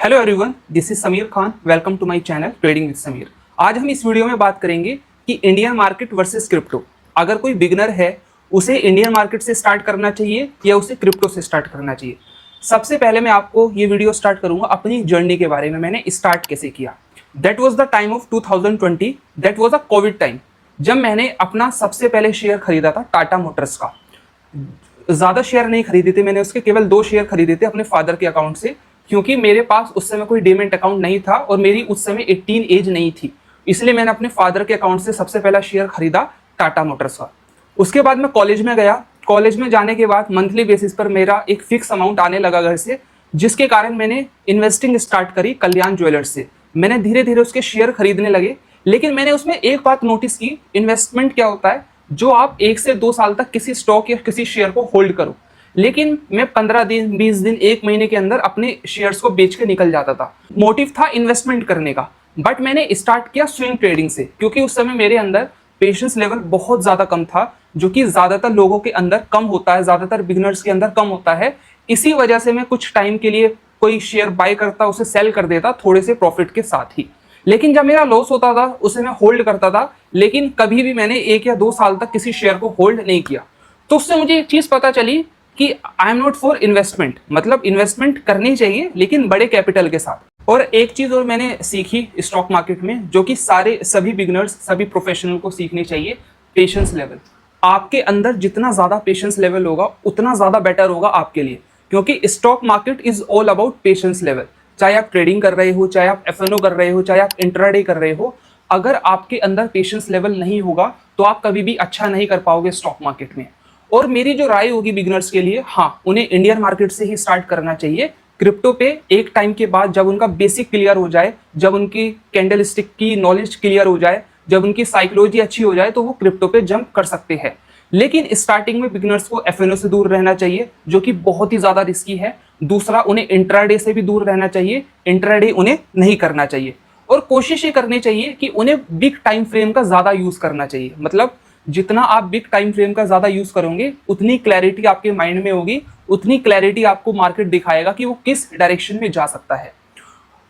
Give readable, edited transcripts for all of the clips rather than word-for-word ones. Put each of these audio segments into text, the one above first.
Hello everyone, this is Sameer Khan. Welcome to my channel trading with Sameer. आज हम इस video में बात करेंगे कि इंडियन मार्केट वर्सेस क्रिप्टो। अगर कोई बिगनर है, उसे इंडियन मार्केट से स्टार्ट करना चाहिए या उसे क्रिप्टो से स्टार्ट करना चाहिए। सबसे पहले मैं आपको ये वीडियो स्टार्ट करूंगा अपनी जर्नी के बारे में। मैंने स्टार्ट कैसे किया। That was the time of 2020। That was a Covid time, जब मैंने अपना सबसे पहले शेयर खरीदा था टाटा मोटर्स का। ज़्यादा शेयर नहीं खरीदे थे मैंने, उसके केवल 2 शेयर खरीदे थे अपने फादर के अकाउंट से, क्योंकि मेरे पास उस समय कोई डीमैट अकाउंट नहीं था और मेरी उस समय 18 एज नहीं थी। इसलिए मैंने अपने फादर के अकाउंट से सबसे पहला शेयर खरीदा टाटा मोटर्स का। उसके बाद मैं कॉलेज में गया। कॉलेज में जाने के बाद मंथली बेसिस पर मेरा एक फिक्स अमाउंट आने लगा घर से, जिसके कारण मैंने इन्वेस्टिंग स्टार्ट करी कल्याण ज्वेलर्स से। मैंने धीरे धीरे उसके शेयर खरीदने लगे, लेकिन मैंने उसमें एक बात नोटिस की, इन्वेस्टमेंट क्या होता है, जो आप 1 से 2 साल तक किसी स्टॉक या किसी शेयर को होल्ड करो। लेकिन मैं 15 दिन, 20 दिन, 1 महीने के अंदर अपने शेयर्स को बेच के निकल जाता था। मोटिव था इन्वेस्टमेंट करने का, बट मैंने स्टार्ट किया स्विंग ट्रेडिंग से, क्योंकि उस समय मेरे अंदर पेशेंस लेवल बहुत ज़्यादा कम था, जो कि ज़्यादातर लोगों के अंदर कम होता है, ज़्यादातर बिगिनर्स के अंदर कम होता है। इसी वजह से मैं कुछ टाइम के लिए कोई शेयर बाय करता, उसे सेल कर देता थोड़े से प्रॉफिट के साथ ही। लेकिन जब मेरा लॉस होता था उसे मैं होल्ड करता था, लेकिन कभी भी मैंने 1 या 2 साल तक किसी शेयर को होल्ड नहीं किया। तो उससे मुझे एक चीज़ पता चली कि I am not for investment. मतलब इन्वेस्टमेंट करनी चाहिए, लेकिन बड़े कैपिटल के साथ। और एक चीज़ और मैंने सीखी स्टॉक मार्केट में, जो कि सभी बिगिनर्स, सभी प्रोफेशनल को सीखनी चाहिए, पेशेंस लेवल। आपके अंदर जितना ज़्यादा पेशेंस लेवल होगा, उतना ज़्यादा बेटर होगा आपके लिए, क्योंकि stock market is all about patience level. चाहे आप ट्रेडिंग कर रहे हो, चाहे आप एफएनओ कर रहे हो, चाहे आप इंट्राडे कर रहे हो, अगर आपके अंदर पेशेंस लेवल नहीं होगा तो आप कभी भी अच्छा नहीं कर पाओगे स्टॉक मार्केट में। और मेरी जो राय होगी बिगिनर्स के लिए, हाँ, उन्हें इंडियन मार्केट से ही स्टार्ट करना चाहिए। क्रिप्टो पे एक टाइम के बाद, जब उनका बेसिक क्लियर हो जाए, जब उनकी कैंडल स्टिक की नॉलेज क्लियर हो जाए, जब उनकी साइकोलॉजी अच्छी हो जाए, तो वो क्रिप्टो पे जंप कर सकते हैं। लेकिन स्टार्टिंग में बिगिनर्स को एफएनओ से दूर रहना चाहिए, जो कि बहुत ही ज़्यादा रिस्की है। दूसरा, उन्हें इंट्राडे से भी दूर रहना चाहिए। इंट्राडे उन्हें नहीं करना चाहिए। और कोशिश ये करनी चाहिए कि उन्हें बिग टाइम फ्रेम का ज़्यादा यूज़ करना चाहिए। मतलब जितना आप बिग टाइम फ्रेम का ज़्यादा यूज़ करोगे, उतनी क्लैरिटी आपके माइंड में होगी, उतनी क्लैरिटी आपको मार्केट दिखाएगा कि वो किस डायरेक्शन में जा सकता है।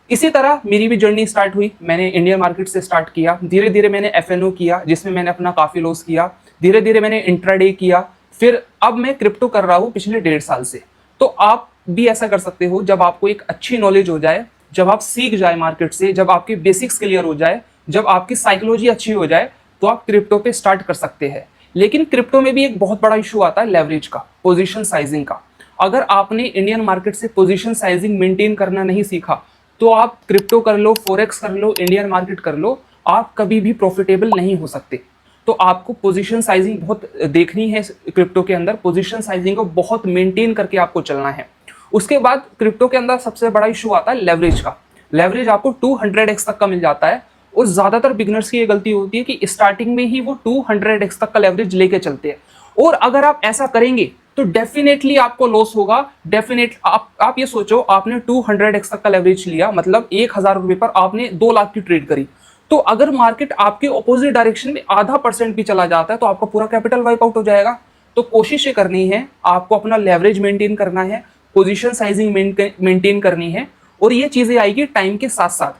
इसी तरह मेरी भी जर्नी स्टार्ट हुई। मैंने इंडियन मार्केट से स्टार्ट किया, धीरे धीरे मैंने एफएनओ किया, जिसमें मैंने अपना काफ़ी लॉस किया। धीरे धीरे मैंने इंट्राडे किया, फिर अब मैं क्रिप्टो कर रहा हूँ पिछले 1.5 साल से। तो आप भी ऐसा कर सकते हो, जब आपको एक अच्छी नॉलेज हो जाए, जब आप सीख जाए मार्केट से, जब आपके बेसिक्स क्लियर हो जाए, जब आपकी साइकोलॉजी अच्छी हो जाए, तो आप क्रिप्टो पे स्टार्ट कर सकते हैं। लेकिन क्रिप्टो में भी एक बहुत बड़ा इशू आता है लेवरेज का, पोजीशन साइजिंग का। अगर आपने इंडियन मार्केट से पोजीशन साइजिंग मेंटेन करना नहीं सीखा, तो आप क्रिप्टो कर लो, फॉरेक्स कर लो, इंडियन मार्केट कर लो, आप कभी भी प्रॉफिटेबल नहीं हो सकते। तो आपको पोजीशन साइजिंग बहुत देखनी है क्रिप्टो के अंदर। पोजीशन साइजिंग को बहुत मेंटेन करके आपको चलना है। उसके बाद क्रिप्टो के अंदर सबसे बड़ा इशू आता है लेवरेज का। लेवरेज आपको 200x तक का मिल जाता है, और ज़्यादातर बिगनर्स की ये गलती होती है कि स्टार्टिंग में ही वो 200x तक का लेवरेज लेके चलते हैं। और अगर आप ऐसा करेंगे तो डेफिनेटली आपको लॉस होगा। डेफिनेट आप ये सोचो, आपने 200x तक का लेवरेज लिया, मतलब 1000 रुपये पर आपने 2 लाख की ट्रेड करी। तो अगर मार्केट आपके ऑपोजिट डायरेक्शन में आधा % भी चला जाता है, तो आपका पूरा कैपिटल वाइप आउट हो जाएगा। तो कोशिश ये करनी है, आपको अपना लेवरेज मेंटेन करना है, पोजीशन साइजिंग मेंटेन करनी है। और ये चीज़ें आएगी टाइम के साथ साथ।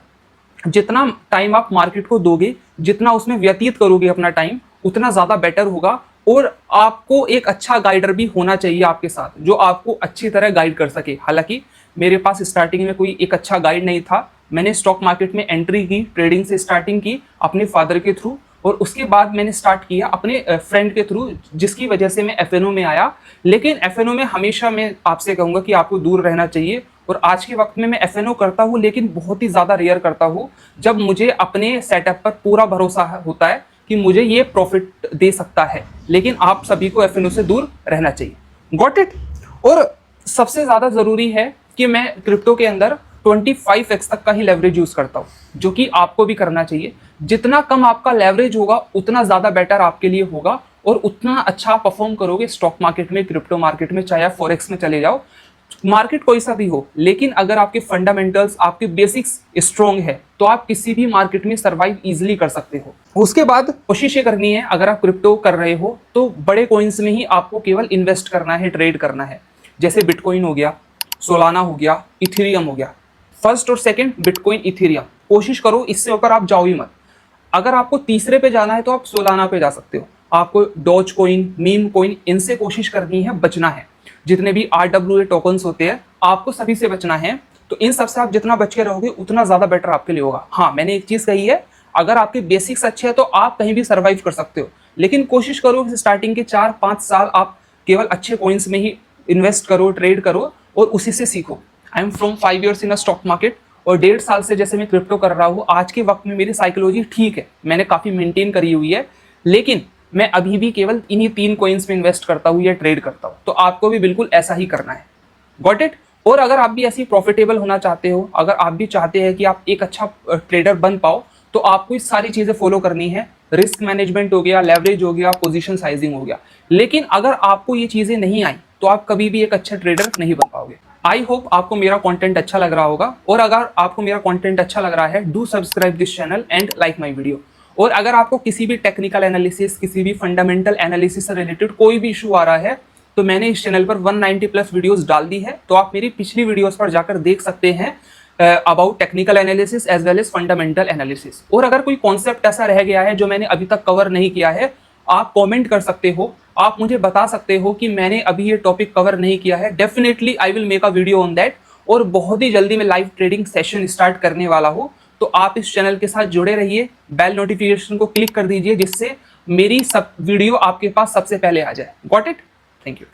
जितना टाइम आप मार्केट को दोगे, जितना उसमें व्यतीत करोगे अपना टाइम, उतना ज़्यादा बेटर होगा। और आपको एक अच्छा गाइडर भी होना चाहिए आपके साथ, जो आपको अच्छी तरह गाइड कर सके। हालांकि मेरे पास स्टार्टिंग में कोई एक अच्छा गाइड नहीं था। मैंने स्टॉक मार्केट में एंट्री की, ट्रेडिंग से स्टार्टिंग की अपने फादर के थ्रू, और उसके बाद मैंने स्टार्ट किया अपने फ्रेंड के थ्रू, जिसकी वजह से मैं एफएनओ में आया। लेकिन एफएनओ में हमेशा मैं आपसे कहूँगा कि आपको दूर रहना चाहिए। और आज के वक्त में मैं एफएनओ करता हूँ, लेकिन बहुत ही ज़्यादा रेयर करता हूँ, जब मुझे अपने सेटअप पर पूरा भरोसा होता है कि मुझे ये प्रॉफिट दे सकता है। लेकिन आप सभी को एफएनओ से दूर रहना चाहिए। Got it. और सबसे ज़्यादा ज़रूरी है कि मैं क्रिप्टो के अंदर 25x तक का ही लेवरेज यूज़ करता हूँ, जो कि आपको भी करना चाहिए। जितना कम आपका लेवरेज होगा, उतना ज़्यादा बेटर आपके लिए होगा, और उतना अच्छा परफॉर्म करोगे स्टॉक मार्केट में, क्रिप्टो मार्केट में, चाहे आप फॉरेक्स में चले जाओ। मार्केट कोई सा भी हो, लेकिन अगर आपके फंडामेंटल्स, आपके बेसिक्स स्ट्रॉन्ग है, तो आप किसी भी मार्केट में सर्वाइव इजीली कर सकते हो। उसके बाद कोशिश ये करनी है, अगर आप क्रिप्टो कर रहे हो तो बड़े कॉइन्स में ही आपको केवल इन्वेस्ट करना है, ट्रेड करना है। जैसे बिटकॉइन हो गया, सोलाना हो गया, इथेरियम हो गया। फर्स्ट और सेकंड बिटकॉइन इथेरियम, कोशिश करो इससे ऊपर आप जाओ ही मत। अगर आपको तीसरे पे जाना है तो आप सोलाना पे जा सकते हो। आपको डॉज कॉइन, मीम कॉइन, इनसे कोशिश करनी है, बचना है। जितने भी RWA टोकन्स होते हैं आपको सभी से बचना है। तो इन सबसे आप जितना बच के रहोगे उतना ज्यादा बेटर आपके लिए होगा। हाँ, मैंने एक चीज कही है, अगर आपके बेसिक्स अच्छे हैं तो आप कहीं भी सर्वाइव कर सकते हो, लेकिन कोशिश करो कि स्टार्टिंग के 4-5 साल आप केवल अच्छे कॉइन्स में ही इन्वेस्ट करो, ट्रेड करो और उसी से सीखो। I am from 5 years in a stock market और 1.5 साल से जैसे मैं क्रिप्टो कर रहा हूँ। आज के वक्त में मेरी साइकोलॉजी ठीक है, मैंने काफी मेंटेन करी हुई है, लेकिन मैं अभी भी केवल इन्हीं 3 कॉइन्स में इन्वेस्ट करता हूँ या ट्रेड करता हूँ। तो आपको भी बिल्कुल ऐसा ही करना है। Got it? और अगर आप भी ऐसी प्रॉफिटेबल होना चाहते हो, अगर आप भी चाहते हैं कि आप एक अच्छा ट्रेडर बन पाओ, तो आपको इस सारी चीजें फॉलो करनी है। रिस्क मैनेजमेंट हो गया, लेवरेज हो गया, पोजीशन साइजिंग हो गया। लेकिन अगर आपको ये चीजें नहीं आई तो आप कभी भी एक अच्छा ट्रेडर नहीं बन पाओगे। आई होप आपको मेरा कंटेंट अच्छा लग रहा होगा, और अगर आपको मेरा कंटेंट अच्छा लग रहा है, do subscribe this channel and like my video. और अगर आपको किसी भी टेक्निकल एनालिसिस, किसी भी फंडामेंटल एनालिसिस से रिलेटेड कोई भी इशू आ रहा है, तो मैंने इस चैनल पर 190 प्लस वीडियोस डाल दी है, तो आप मेरी पिछली वीडियोस पर जाकर देख सकते हैं about technical analysis as well as fundamental analysis. और अगर कोई कॉन्सेप्ट ऐसा रह गया है जो मैंने अभी तक कवर नहीं किया है, आप कमेंट कर सकते हो, आप मुझे बता सकते हो कि मैंने अभी ये टॉपिक कवर नहीं किया है। Definitely I will make a video on that. और बहुत ही जल्दी मैं लाइव ट्रेडिंग सेशन स्टार्ट करने वाला हूँ, तो आप इस चैनल के साथ जुड़े रहिए, बेल नोटिफिकेशन को क्लिक कर दीजिए, जिससे मेरी सब वीडियो आपके पास सबसे पहले आ जाए। Got it? Thank you.